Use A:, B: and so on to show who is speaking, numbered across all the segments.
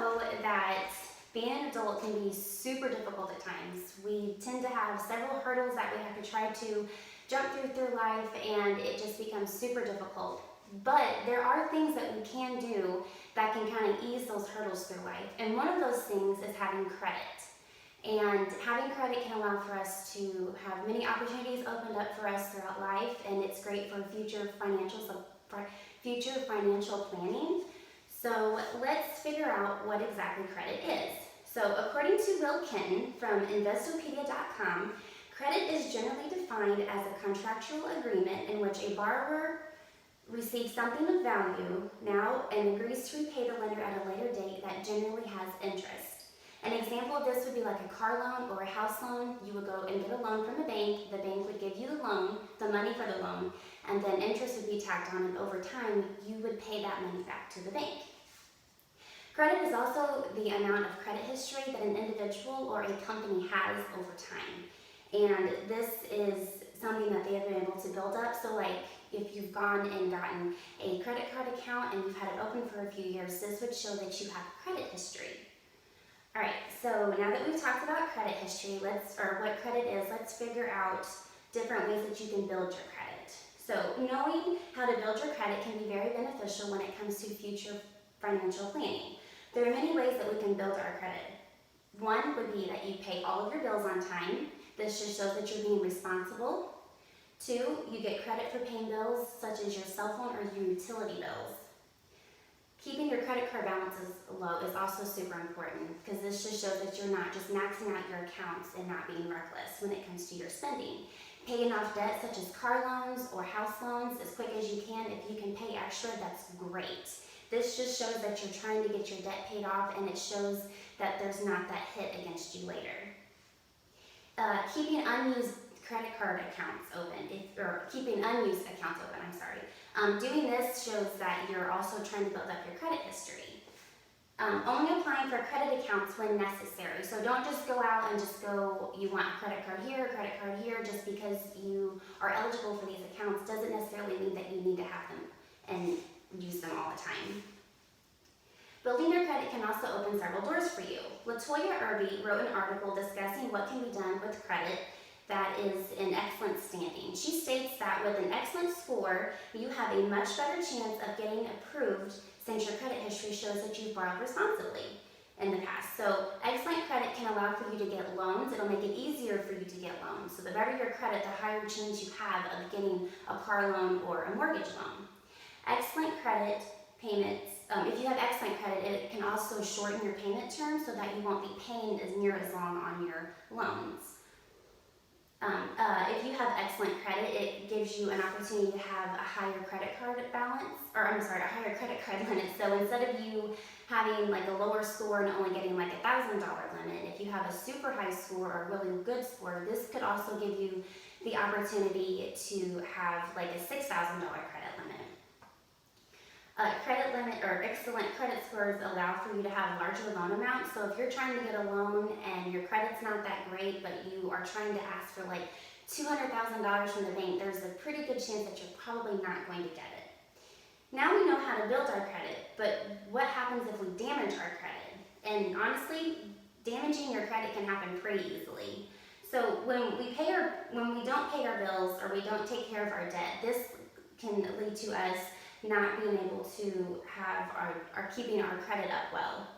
A: know that being an adult can be super difficult at times. We tend to have several hurdles that we have to try to jump through life, and it just becomes super difficult. But there are things that we can do that can kind of ease those hurdles through life. And one of those things is having credit. And having credit can allow for us to have many opportunities opened up for us throughout life, and it's great for future financial planning. So let's figure out what exactly credit is. So according to Will Kenton from Investopedia.com, credit is generally defined as a contractual agreement in which a borrower receives something of value now and agrees to repay the lender at a later date that generally has interest. An example of this would be like a car loan or a house loan. You would go and get a loan from the bank would give you the loan, the money for the loan, and then interest would be tacked on, and over time you would pay that money back to the bank. Credit is also the amount of credit history that an individual or a company has over time. And this is something that they have been able to build up. So like if you've gone and gotten a credit card account and you've had it open for a few years, this would show that you have credit history. All right, so now that we've talked about credit history, what credit is, let's figure out different ways that you can build your credit. So knowing how to build your credit can be very beneficial when it comes to future financial planning. There are many ways that we can build our credit. One would be that you pay all of your bills on time. This just shows that you're being responsible. Two, you get credit for paying bills such as your cell phone or your utility bills. Keeping your credit card balances low is also super important because this just shows that you're not just maxing out your accounts and not being reckless when it comes to your spending. Paying off debt such as car loans or house loans as quick as you can. If you can pay extra, that's great. This just shows that you're trying to get your debt paid off, and it shows that there's not that hit against you later. Keeping unused credit card accounts open, keeping unused accounts open, doing this shows that you're also trying to build up your credit history. Only applying for credit accounts when necessary. So don't just go out and you want a credit card here, just because you are eligible for these accounts doesn't necessarily mean that you need to have them and use them all the time. Building your credit can also open several doors for you. Latoya Irby wrote an article discussing what can be done with credit that is in excellent standing. She states that with an excellent score, you have a much better chance of getting approved since your credit history shows that you've borrowed responsibly in the past. So excellent credit can allow for you to get loans. It'll make it easier for you to get loans. So the better your credit, the higher chance you have of getting a car loan or a mortgage loan. Excellent credit payments, if you have excellent credit, it can also shorten your payment terms so that you won't be paying as long on your loans. If you have excellent credit, it gives you an opportunity to have a higher credit card limit. So instead of you having like a lower score and only getting like $1,000 limit, if you have a super high score or a really good score, this could also give you the opportunity to have like a $6,000 credit limit. Credit limit or excellent credit scores allow for you to have larger loan amounts. So if you're trying to get a loan and your credit's not that great, but you are trying to ask for like $200,000 from the bank, there's a pretty good chance that you're probably not going to get it. Now we know how to build our credit, but what happens if we damage our credit? And honestly, damaging your credit can happen pretty easily. So when we don't pay our bills or we don't take care of our debt, this can lead to us not being able to have keeping our credit up well.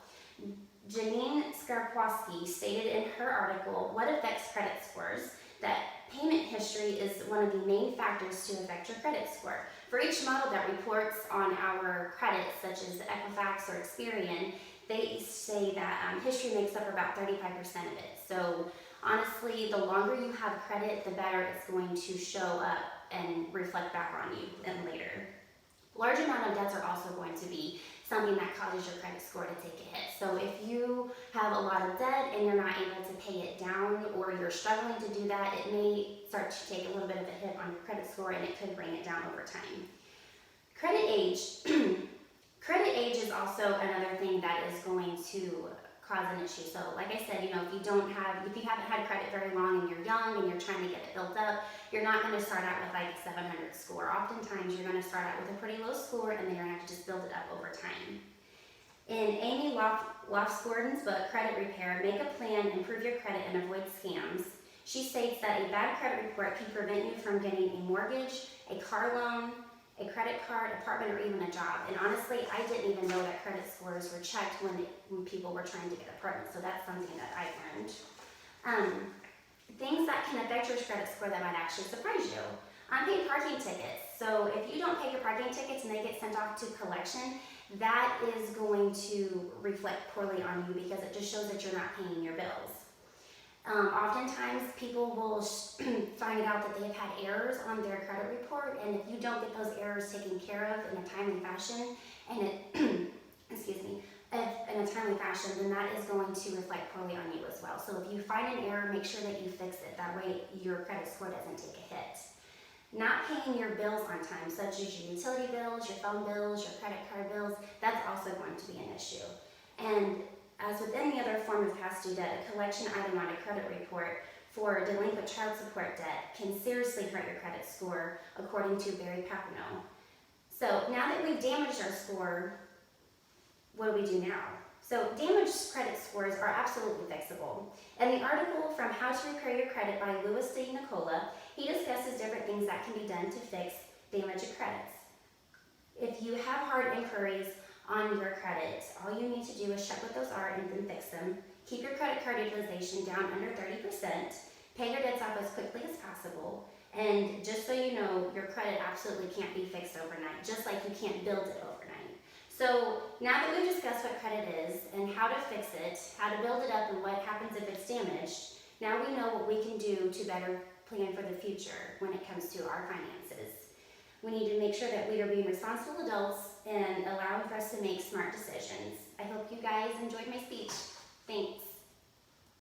A: Janine Skarkowski stated in her article, What Affects Credit Scores?, that payment history is one of the main factors to affect your credit score. For each model that reports on our credit, such as Equifax or Experian, they say that history makes up about 35% of it. So honestly, the longer you have credit, the better it's going to show up and reflect back on you later. Large amount of debts are also going to be something that causes your credit score to take a hit. So if you have a lot of debt and you're not able to pay it down, or you're struggling to do that, it may start to take a little bit of a hit on your credit score, and it could bring it down over time. Credit age. Credit age is also another thing that is going to cause an issue. So like I said, if you haven't had credit very long and you're young and you're trying to get it built up, you're not going to start out with like a 700 score. Oftentimes you're going to start out with a pretty low score, and then you're going to have to just build it up over time. In Amy Lofsgordon's book, Credit Repair, Make a Plan, Improve Your Credit, and Avoid Scams, she states that a bad credit report can prevent you from getting a mortgage, a car loan, a credit card, apartment, or even a job. And honestly, I didn't even know that credit scores were checked when people were trying to get apartments, so that's something that I learned. Things that can affect your credit score that might actually surprise you. Unpaid parking tickets. So if you don't pay your parking tickets and they get sent off to collection, that is going to reflect poorly on you because it just shows that you're not paying your bills. Oftentimes people will find out that they have had errors on their credit report, and if you don't get those errors taken care of in a timely fashion, in a timely fashion, then that is going to reflect poorly on you as well. So if you find an error, make sure that you fix it. That way your credit score doesn't take a hit. Not paying your bills on time, such as your utility bills, your phone bills, your credit card bills, that's also going to be an issue. And as with any other form of past due debt, a collection item on a credit report for delinquent child support debt can seriously hurt your credit score, according to Barry Papineau. So now that we've damaged our score, what do we do now? So damaged credit scores are absolutely fixable. In the article from How to Repair Your Credit by Louis D. Nicola, he discusses different things that can be done to fix damaged credits. If you have hard inquiries on your credit, all you need to do is check what those are and then fix them. Keep your credit card utilization down under 30%. Pay your debts off as quickly as possible. And just so you know, your credit absolutely can't be fixed overnight, just like you can't build it overnight. So now that we've discussed what credit is and how to fix it, how to build it up and what happens if it's damaged, now we know what we can do to better plan for the future when it comes to our finances. We need to make sure that we are being responsible adults and allowing for us to make smart decisions.